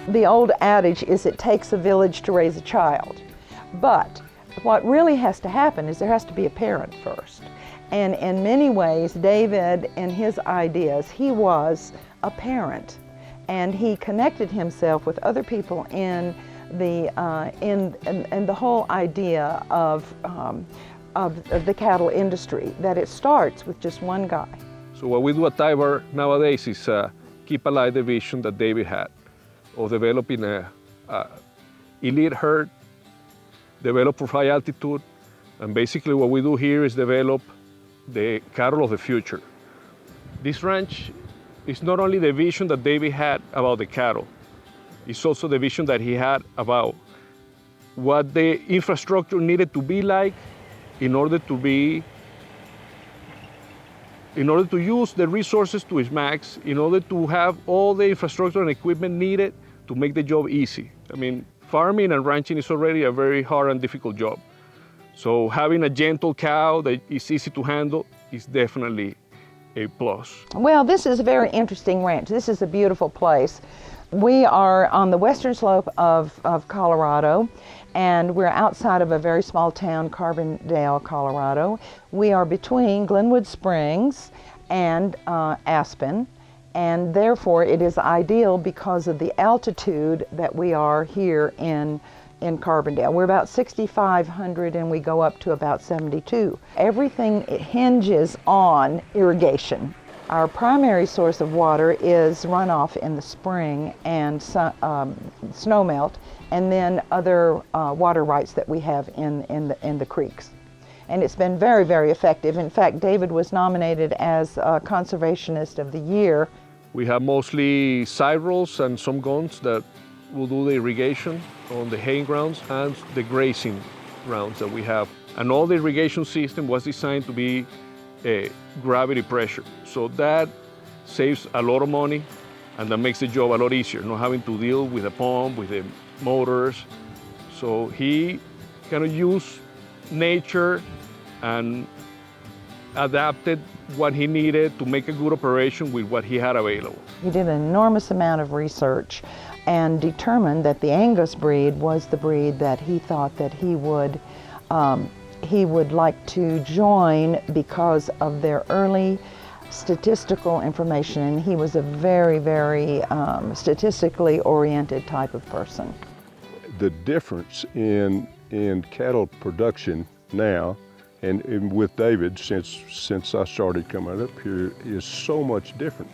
The old adage is it takes a village to raise a child. But what really has to happen is there has to be a parent first. And in many ways, David and his ideas, he was a parent. And he connected himself with other people in the whole idea of the cattle industry, that it starts with just one guy. So what we do at Tybar nowadays is keep alive the vision that David had of developing a elite herd, develop for high altitude, and basically what we do here is develop the cattle of the future. This ranch is not only the vision that David had about the cattle, it's also the vision that he had about what the infrastructure needed to be like in order to use the resources to its max, in order to have all the infrastructure and equipment needed to make the job easy. I mean, farming and ranching is already a very hard and difficult job. So having a gentle cow that is easy to handle is definitely a plus. Well, this is a very interesting ranch. This is a beautiful place. We are on the western slope of Colorado, and we're outside of a very small town, Carbondale, Colorado. We are between Glenwood Springs and Aspen, and therefore it is ideal because of the altitude that we are here in Carbondale. We're about 6,500 and we go up to about 72. Everything hinges on irrigation. Our primary source of water is runoff in the spring and snowmelt, and then other water rights that we have in the creeks. And it's been very, very effective. In fact, David was nominated as Conservationist of the Year. We have mostly side rows and some guns that will do the irrigation on the haying grounds and the grazing grounds that we have. And all the irrigation system was designed to be gravity pressure. So that saves a lot of money and that makes the job a lot easier, not having to deal with a pump, with the motors. So he kind of used nature and adapted what he needed to make a good operation with what he had available. He did an enormous amount of research and determined that the Angus breed was the breed that he thought that he would like to join because of their early statistical information, and he was a very, very statistically oriented type of person. The difference in cattle production now and with David since I started coming up here is so much different.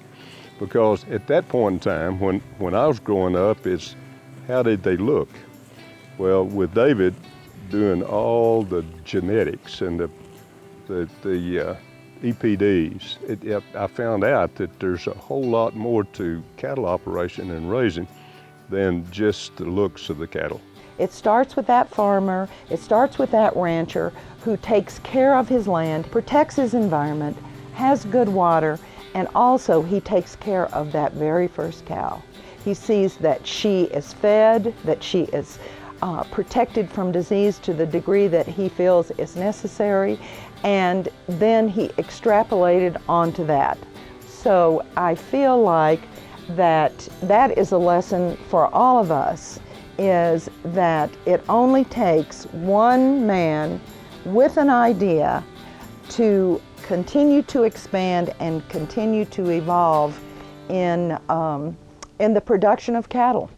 Because at that point in time, when I was growing up, it's how did they look? Well, with David doing all the genetics and the EPDs, I found out that there's a whole lot more to cattle operation and raising than just the looks of the cattle. It starts with that farmer, it starts with that rancher who takes care of his land, protects his environment, has good water, and also he takes care of that very first cow. He sees that she is fed, that she is protected from disease to the degree that he feels is necessary, and then he extrapolated onto that. So I feel like that is a lesson for all of us, is that it only takes one man with an idea to continue to expand and continue to evolve in the production of cattle.